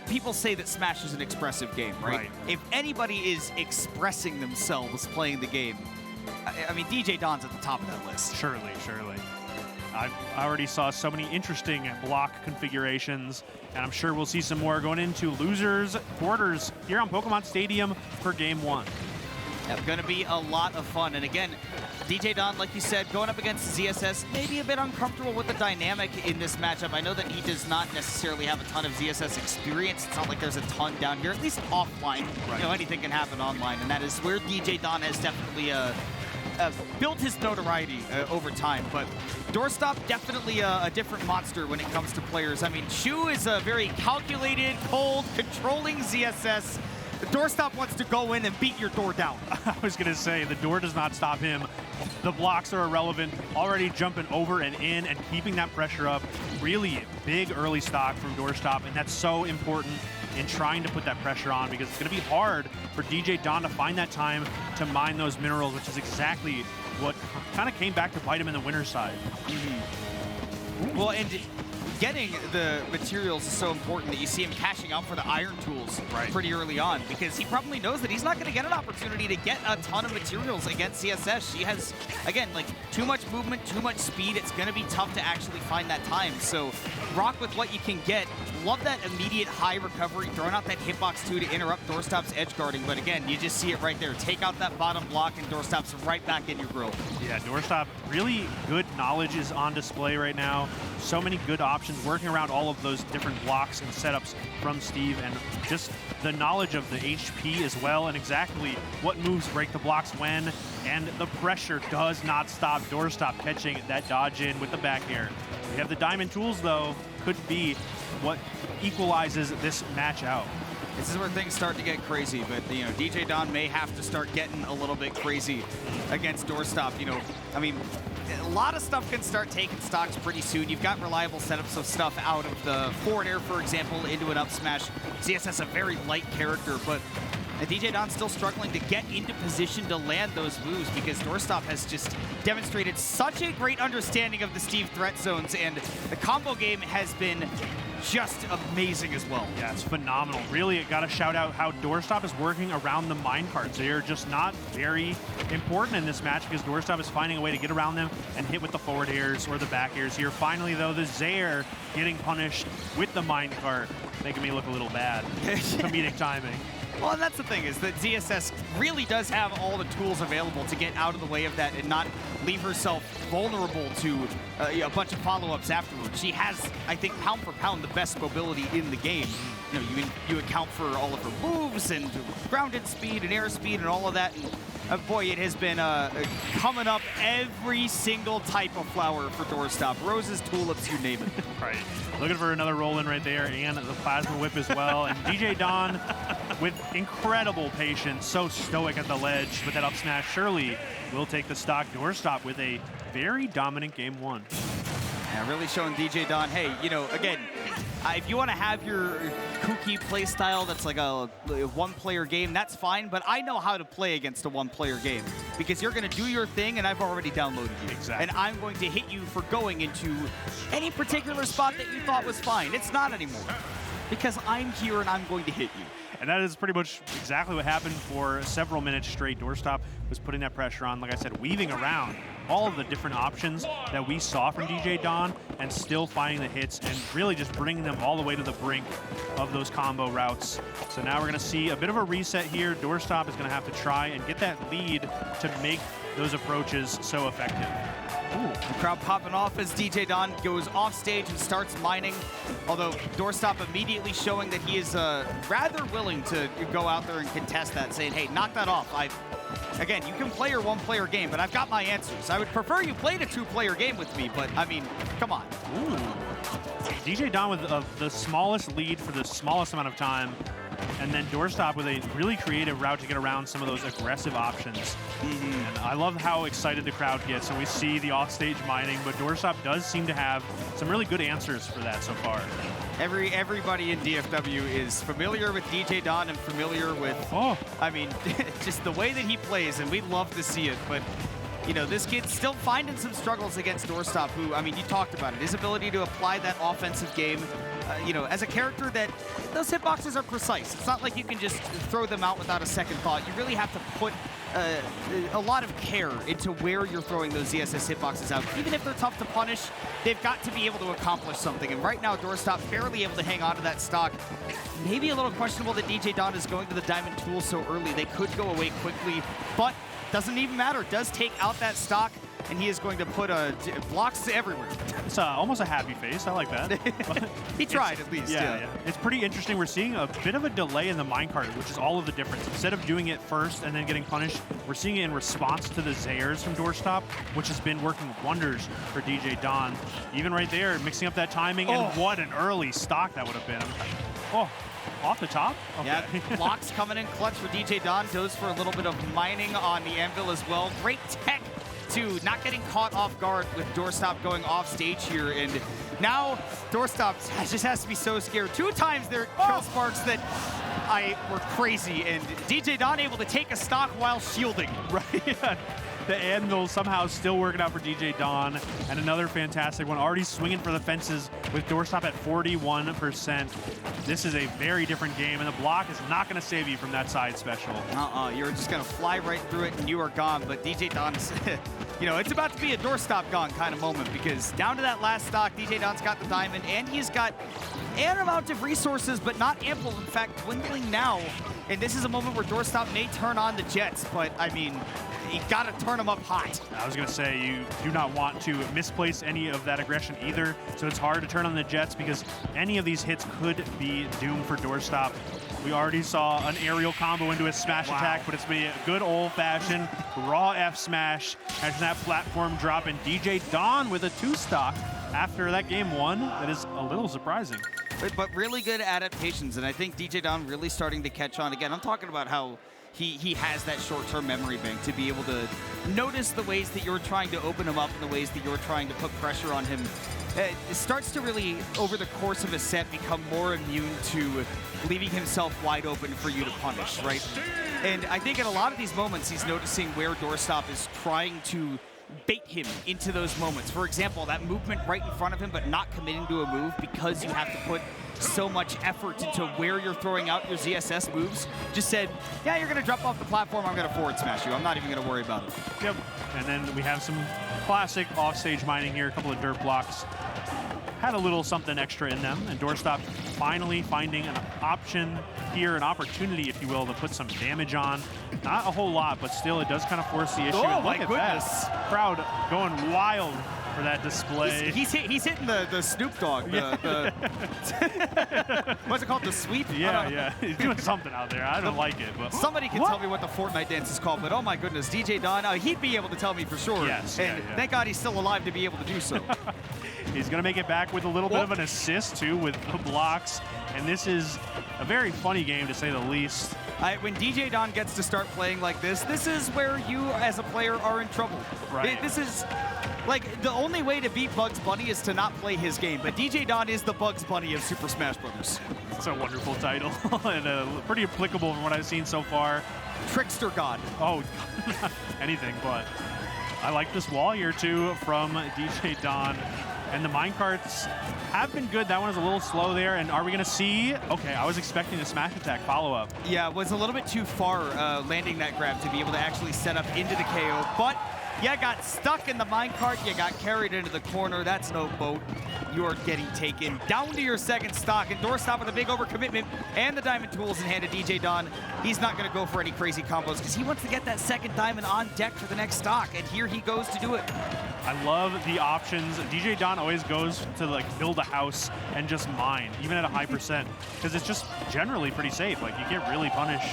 people say that Smash is an expressive game, right? If anybody is expressing themselves playing the game, I mean, DJDon's at the top of that list. Surely. I already saw so many interesting block configurations, and I'm sure we'll see some more going into losers quarters here on Pokemon Stadium for Game 1. Yeah, going to be a lot of fun. And again, DJDon, like you said, going up against ZSS, maybe a bit uncomfortable with the dynamic in this matchup. I know that he does not necessarily have a ton of ZSS experience. It's not like there's a ton down here, at least offline. You know, anything can happen online, and that is where DJDon has definitely built his notoriety over time. But Doorstop, definitely a different monster when it comes to players. I mean, Shu is a very calculated, cold, controlling ZSS. Doorstop wants to go in and beat your door down. I was going to say, the door does not stop him. The blocks are irrelevant. Already jumping over and in and keeping that pressure up. Really big early stock from Doorstop, and that's so important in trying to put that pressure on, because it's going to be hard for DJDon to find that time to mine those minerals, which is exactly what kind of came back to bite him in the winner's side. Well, and getting the materials is so important that you see him cashing out for the iron tools pretty early on, because he probably knows that he's not going to get an opportunity to get a ton of materials against CSS. She has, again, like too much movement, too much speed. It's going to be tough to actually find that time. So rock with what you can get. Love that immediate high recovery, throwing out that hitbox too to interrupt Doorstop's edge guarding. But again, you just see it right there. Take out that bottom block and Doorstop's right back in your grill. Yeah, Doorstop, really good knowledge is on display right now. So many good options, working around all of those different blocks and setups from Steve, and just the knowledge of the HP as well, and exactly what moves break the blocks when, and the pressure does not stop Doorstop catching that dodge in with the back air. We have the diamond tools though, could be what equalizes this match out. This is where things start to get crazy, but you know, DJDon may have to start getting a little bit crazy against Doorstop. You know, I mean, a lot of stuff can start taking stocks pretty soon. You've got reliable setups of stuff out of the forward air, for example, into an up smash. ZSS a very light character, but DJDon's still struggling to get into position to land those moves, because Doorstop has just demonstrated such a great understanding of the Steve threat zones, and the combo game has been just amazing as well. Yeah, it's phenomenal. Really, got to shout out how Doorstop is working around the minecarts. They are just not very important in this match, because Doorstop is finding a way to get around them and hit with the forward airs or the back airs here. Finally, though, the Zaire getting punished with the minecart, making me look a little bad. Comedic timing. Well, and that's the thing, is that ZSS really does have all the tools available to get out of the way of that and not leave herself vulnerable to a bunch of follow-ups afterwards. She has, I think, pound for pound, the best mobility in the game. You know, you account for all of her moves and grounded speed and airspeed and all of that. And boy, it has been coming up every single type of flower for Doorstop. Roses, tulips, you name it. Right. Looking for another roll-in right there, and the plasma whip as well. And DJDon with incredible patience, so stoic at the ledge with that up smash. Surely will take the stock. Doorstop with a very dominant game 1. Yeah, really showing DJDon, hey, you know, again, if you want to have your kooky play style that's like a one-player game, that's fine, but I know how to play against a one-player game, because you're going to do your thing, and I've already downloaded you. Exactly. And I'm going to hit you for going into any particular spot that you thought was fine. It's not anymore, because I'm here and I'm going to hit you. And that is pretty much exactly what happened for several minutes straight. Doorstop was putting that pressure on, like I said, weaving around all of the different options that we saw from DJDon, and still finding the hits and really just bringing them all the way to the brink of those combo routes. So now we're going to see a bit of a reset here. Doorstop is going to have to try and get that lead to make those approaches so effective. Ooh, the crowd popping off as DJDon goes off stage and starts mining. Although Doorstop immediately showing that he is rather willing to go out there and contest that, saying, hey, knock that off. Again, you can play your one-player game, but I've got my answers. I would prefer you played a two-player game with me, but I mean, come on. Ooh. DJDon with the smallest lead for the smallest amount of time, and then Doorstop with a really creative route to get around some of those aggressive options. And I love how excited the crowd gets when we see the offstage mining, but Doorstop does seem to have some really good answers for that so far. Everybody in DFW is familiar with DJDon and familiar with, I mean, just the way that he plays, and we love to see it. But, you know, this kid's still finding some struggles against Doorstop, who, I mean, you talked about it. His ability to apply that offensive game you know, as a character that those hitboxes are precise. It's not like you can just throw them out without a second thought. You really have to put a lot of care into where you're throwing those ZSS hitboxes out. Even if they're tough to punish, they've got to be able to accomplish something. And right now, Doorstop barely able to hang on to that stock. Maybe a little questionable that DJDon is going to the Diamond Tool so early. They could go away quickly, but doesn't even matter. Does take out that stock, and he is going to put blocks everywhere. It's almost a happy face. I like that. He tried at least. Yeah. It's pretty interesting. We're seeing a bit of a delay in the minecart, which is all of the difference. Instead of doing it first and then getting punished, we're seeing it in response to the Zayers from Doorstop, which has been working wonders for DJDon. Even right there, mixing up that timing, and what an early stock that would have been. Oh, off the top? Okay. Yeah, blocks coming in clutch for DJDon. Goes for a little bit of mining on the anvil as well. Great tech to not getting caught off guard with Doorstop going off stage here. And now Doorstop just has to be so scared. 2 times there kill sparks that were crazy. And DJDon able to take a stock while shielding. Right. The anvil somehow still working out for DJDon, and another fantastic one, already swinging for the fences with Doorstop at 41%. This is a very different game, and the block is not going to save you from that side special. You're just going to fly right through it, and you are gone. But DJDon's, you know, it's about to be a Doorstop gone kind of moment, because down to that last stock, DJDon's got the diamond, and he's got an amount of resources, but not ample. In fact, dwindling now. And this is a moment where Doorstop may turn on the Jets, but I mean, you got to turn them up hot. I was going to say, you do not want to misplace any of that aggression either, so it's hard to turn on the Jets because any of these hits could be doomed for Doorstop. We already saw an aerial combo into a smash attack, but it's been a good old-fashioned raw F smash. Catching that platform drop, and DJDon with a 2-stock after that game 1. That is a little surprising. But really good adaptations, and I think DJDon really starting to catch on. Again, I'm talking about how he has that short-term memory bank to be able to notice the ways that you're trying to open him up and the ways that you're trying to put pressure on him. It starts to really, over the course of a set, become more immune to leaving himself wide open for you to punish, right? And I think in a lot of these moments, he's noticing where Doorstop is trying to bait him into those moments. For example, that movement right in front of him, but not committing to a move because you have to put so much effort into where you're throwing out your ZSS moves. Just said, yeah, you're going to drop off the platform, I'm going to forward smash you. I'm not even going to worry about it. Yep. And then we have some classic offstage mining here, a couple of dirt blocks. Had a little something extra in them, and Doorstop finally finding an option here, an opportunity, if you will, to put some damage on. Not a whole lot, but still it does kind of force the issue. Oh, and my goodness. That crowd going wild for that display. He's hitting the Snoop Dogg, what's it called, the sweep? Yeah. He's doing something out there. I don't like it. But somebody can tell me what the Fortnite dance is called, but oh my goodness, DJDon, he'd be able to tell me for sure. Yes. And thank God he's still alive to be able to do so. He's going to make it back with a little bit of an assist, too, with the blocks. And this is a very funny game, to say the least. When DJDon gets to start playing like this is where you, as a player, are in trouble. Right. This is, like, the only way to beat Bugs Bunny is to not play his game. But DJDon is the Bugs Bunny of Super Smash Bros. It's a wonderful title, and pretty applicable from what I've seen so far. Trickster God. Oh, anything but. I like this wall here, too, from DJDon. And the minecarts have been good. That one is a little slow there. And are we going to see? Okay, I was expecting a smash attack follow-up. Yeah, it was a little bit too far landing that grab to be able to actually set up into the KO. But you got stuck in the minecart. You got carried into the corner. That's no boat. You're getting taken down to your second stock. And Doorstop with a big overcommitment and the diamond tools in hand of DJDon. He's not going to go for any crazy combos because he wants to get that second diamond on deck for the next stock. And here he goes to do it. I love the options. DJDon always goes to like build a house and just mine, even at a high percent, because it's just generally pretty safe. Like you can't really punish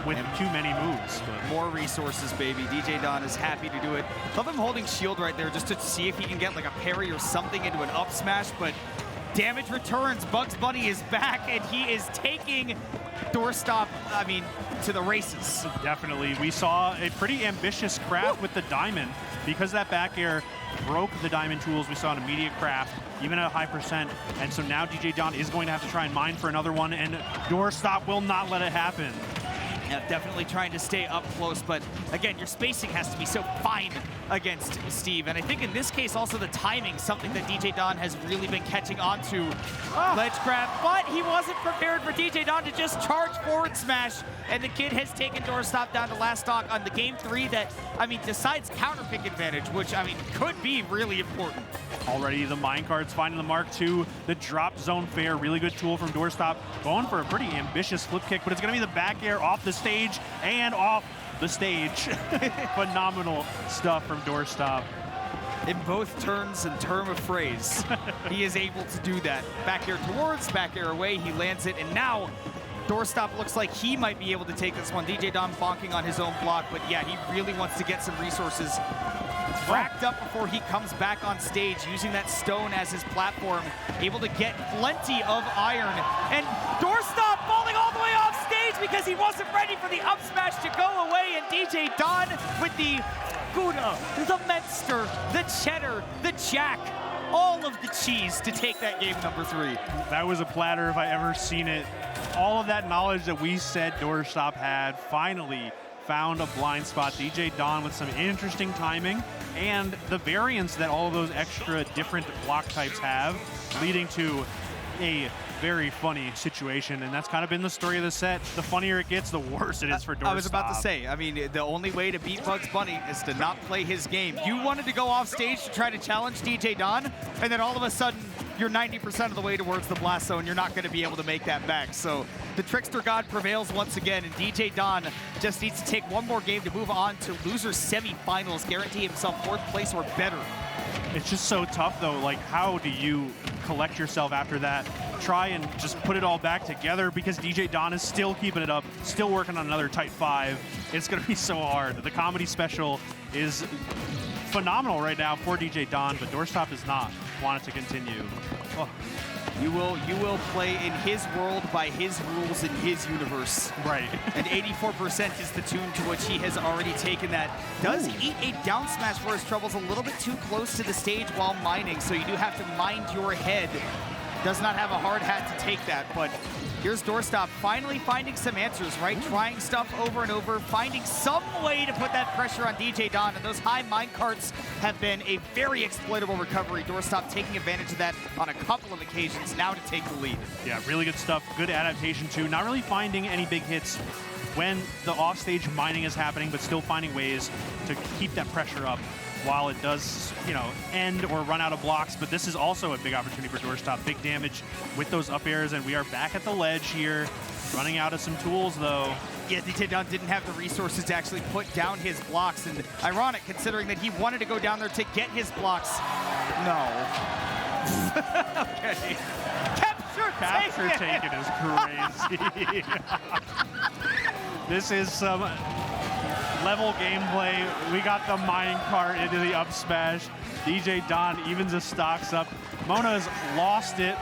with too many moves. But more resources, baby. DJDon is happy to do it. Love him holding shield right there just to see if he can get like a parry or something into an up smash, but damage returns. Bugs Bunny is back, and he is taking Doorstop, I mean, to the races. Definitely. We saw a pretty ambitious craft with the diamond. Because that back air broke the diamond tools, we saw an immediate craft, even at a high percent. And so now DJDon is going to have to try and mine for another one, and Doorstop will not let it happen. Yeah, definitely trying to stay up close, but again, your spacing has to be so fine against Steve. And I think in this case, also the timing, something that DJDon has really been catching on to. Ledge grab, but he wasn't prepared for DJDon to just charge forward smash, and the kid has taken Doorstop down to last stock on the game 3 that, I mean, decides counter pick advantage, which, I mean, could be really important. Already the minecarts finding the mark 2, the drop zone fair, really good tool from Doorstop, going for a pretty ambitious flip kick, but it's going to be the back air off the stage and off the stage. Phenomenal stuff from Doorstop. In both turns and term of phrase, he is able to do that. Back air towards, back air away, he lands it, and now Doorstop looks like he might be able to take this one. DJDon bonking on his own block, but yeah, he really wants to get some resources racked up before he comes back on stage, using that stone as his platform, able to get plenty of iron. And Doorstop falling all the way off stage because he wasn't ready for the up smash to go away, and DJDon with the Gouda, the Menster, the Cheddar, the Jack, all of the cheese to take that game number 3. That was a platter if I ever seen it. All of that knowledge that we said Doorstop had finally found a blind spot. DJDon with some interesting timing and the variance that all of those extra different block types have, leading to a very funny situation, and that's kind of been the story of the set. The funnier it gets, the worse it is for Doorstop. I was about to say, I mean, the only way to beat Bugs Bunny is to not play his game. You wanted to go off stage to try to challenge DJDon, and then all of a sudden, you're 90% of the way towards the blast zone. You're not going to be able to make that back. So the Trickster God prevails once again, and DJDon just needs to take one more game to move on to losers semifinals, guarantee himself 4th place or better. It's just so tough, though. Like, how do you collect yourself after that? Try and just put it all back together, because DJDon is still keeping it up, still working on another tight 5. It's going to be so hard. The comedy special is phenomenal right now for DJDon, but Doorstop does not want it to continue. Oh. You will play in his world by his rules in his universe. Right. And 84% is the tune to which he has already taken that. Does eat a down smash for his troubles, a little bit too close to the stage while mining, so you do have to mind your head. Does not have a hard hat to take that, but here's Doorstop finally finding some answers, right? Trying stuff over and over, finding some way to put that pressure on DJDon, and those high minecarts have been a very exploitable recovery. Doorstop taking advantage of that on a couple of occasions now to take the lead. Yeah, really good stuff. Good adaptation too. Not really finding any big hits when the offstage mining is happening, but still finding ways to keep that pressure up while it does, you know, end or run out of blocks. But this is also a big opportunity for Doorstop. Big damage with those up airs, and we are back at the ledge here. Running out of some tools, though. Yeah, DJDon didn't have the resources to actually put down his blocks, and ironic considering that he wanted to go down there to get his blocks. No. Okay. Capture taken is crazy. This is some level gameplay. We got the minecart into the up smash. DJDon evens the stocks up. Mona's lost it.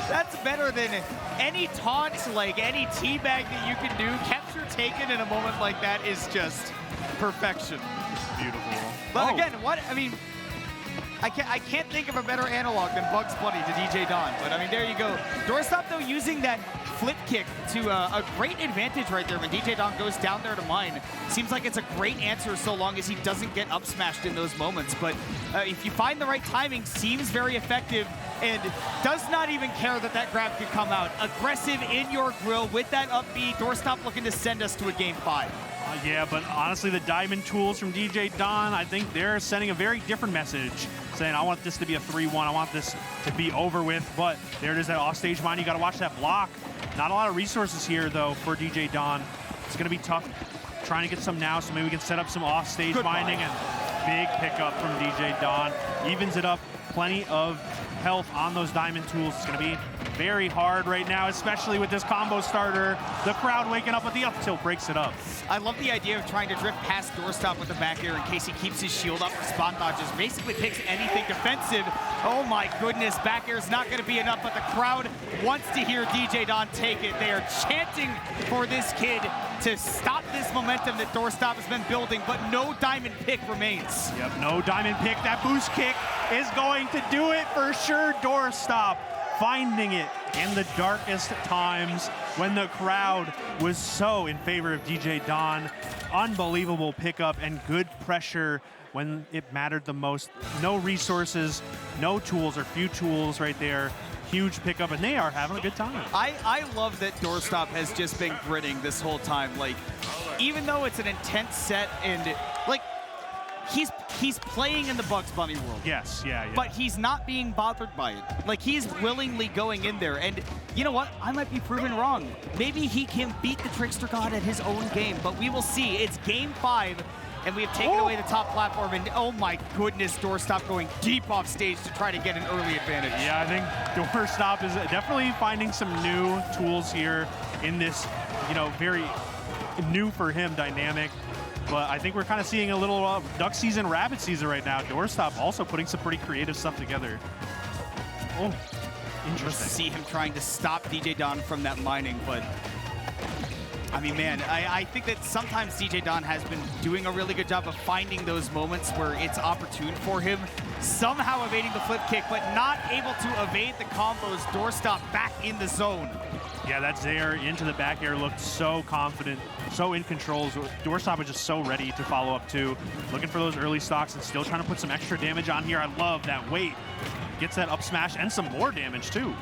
That's better than any taunt, like any teabag that you can do. Capture taken in a moment like that is just perfection. Beautiful. But again, I mean, I can't think of a better analog than Bugs Bunny to DJDon. But I mean, there you go. Doorstop, though, using that flip kick to a great advantage right there when DJDon goes down there to mine. Seems like it's a great answer so long as he doesn't get up smashed in those moments. But if you find the right timing, seems very effective and does not even care that that grab could come out. Aggressive in your grill with that up B. Doorstop looking to send us to a game 5. Yeah, but honestly, the diamond tools from DJDon, I think they're sending a very different message, saying, I want this to be a 3-1. I want this to be over with. But there it is, that offstage mine. You got to watch that block. Not a lot of resources here, though, for DJDon. It's going to be tough trying to get some now, so maybe we can set up some offstage mining. And big pickup from DJDon. Evens it up. Plenty of health on those diamond tools. It's going to be very hard right now, especially with this combo starter. The crowd waking up with the up tilt breaks it up. I love the idea of trying to drift past Doorstop with the back air in case he keeps his shield up for spot dodges. Basically picks anything defensive. Oh my goodness, back air is not going to be enough, but the crowd wants to hear DJDon take it. They are chanting for this kid to stop this momentum that Doorstop has been building, but no diamond pick remains. Yep, no diamond pick. That boost kick is going to do it for sure. Doorstop finding it in the darkest times when the crowd was so in favor of DJDon. Unbelievable pickup and good pressure when it mattered the most. No resources, no tools, or few tools right there. Huge pickup, and they are having a good time. I love that Doorstop has just been gritting this whole time. Like, even though it's an intense set and, like, he's playing in the Bugs Bunny world. Yes, yeah. But he's not being bothered by it. Like, he's willingly going in there. And you know what? I might be proven wrong. Maybe he can beat the Trickster God at his own game, but we will see. It's game 5. And we have taken away the top platform, and oh my goodness, Doorstop going deep off stage to try to get an early advantage. Yeah, I think Doorstop is definitely finding some new tools here in this, very new for him dynamic. But I think we're kind of seeing a little duck season, rabbit season right now. Doorstop also putting some pretty creative stuff together. Oh, interesting. Let's see him trying to stop DJDon from that mining, but I mean, man, I think that sometimes DJDon has been doing a really good job of finding those moments where it's opportune for him, somehow evading the flip kick, but not able to evade the combos. Doorstop back in the zone. Yeah, that Zaire into the back air looked so confident, so in control. Doorstop was just so ready to follow up too. Looking for those early stocks and still trying to put some extra damage on here. I love that weight. Gets that up smash and some more damage too.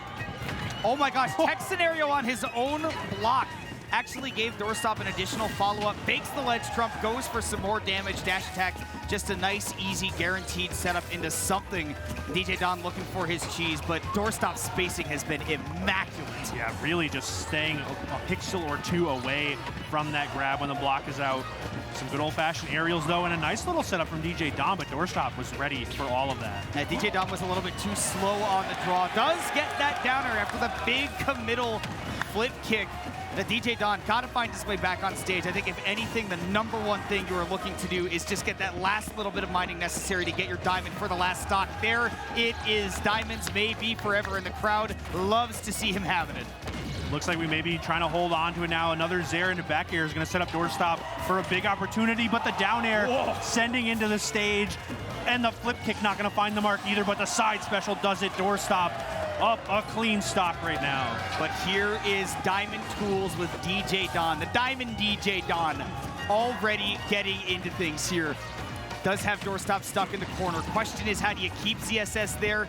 Oh my gosh, tech scenario on his own block. Actually gave Doorstop an additional follow-up, fakes the ledge trump, goes for some more damage, dash attack, just a nice, easy, guaranteed setup into something. DJDon looking for his cheese, but Doorstop's spacing has been immaculate. Yeah, really just staying a pixel or two away from that grab when the block is out. Some good old-fashioned aerials, though, and a nice little setup from DJDon, but Doorstop was ready for all of that. Now, DJDon was a little bit too slow on the draw. Does get that downer after the big committal flip kick. The DJDon got to find his way back on stage. I think if anything, the #1 thing you are looking to do is just get that last little bit of mining necessary to get your diamond for the last stock. There it is. Diamonds may be forever, and the crowd loves to see him having it. Looks like we may be trying to hold on to it now. Another Zaire into back air is going to set up Doorstop for a big opportunity, but the down air sending into the stage, and the flip kick not going to find the mark either, but the side special does it. Doorstop up a clean stock right now. But here is Diamond Tools with DJDon, the Diamond DJDon, already getting into things here. Does have Doorstop stuck in the corner. Question is, how do you keep ZSS there?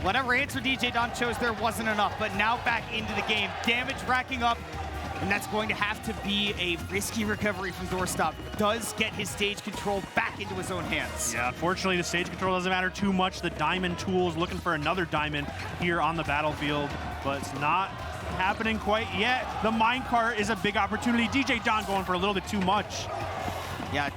Whatever answer DJDon chose there wasn't enough, but now back into the game. Damage racking up, and that's going to have to be a risky recovery from Doorstop. Does get his stage control back into his own hands. Yeah, unfortunately, the stage control doesn't matter too much. The Diamond Tools looking for another diamond here on the battlefield, but it's not happening quite yet. The minecart is a big opportunity. DJDon going for a little bit too much. Yeah,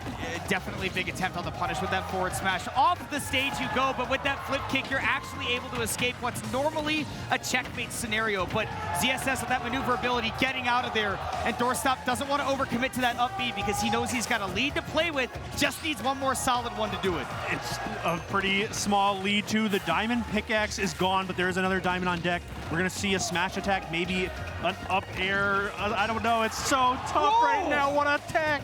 definitely big attempt on the punish with that forward smash. Off the stage you go, but with that flip kick, you're actually able to escape what's normally a checkmate scenario. But ZSS with that maneuverability getting out of there, and Doorstop doesn't want to overcommit to that up B because he knows he's got a lead to play with, just needs one more solid one to do it. It's a pretty small lead too. The diamond pickaxe is gone, but there is another diamond on deck. We're gonna see a smash attack, maybe an up air. I don't know, it's so tough right now, what a tech.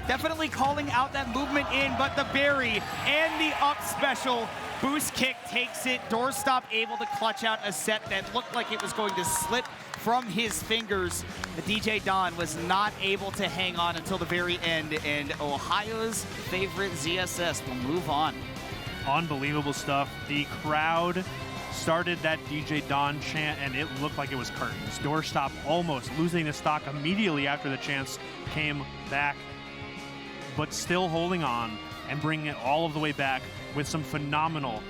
Definitely calling out that movement in, but the berry and the up special boost kick takes it. Doorstop able to clutch out a set that looked like it was going to slip from his fingers. The DJDon was not able to hang on until the very end, and Ohio's favorite ZSS will move on. Unbelievable stuff. The crowd started that DJDon chant, and it looked like it was curtains. Doorstop almost losing the stock immediately after the chants came back, but still holding on and bringing it all of the way back with some phenomenal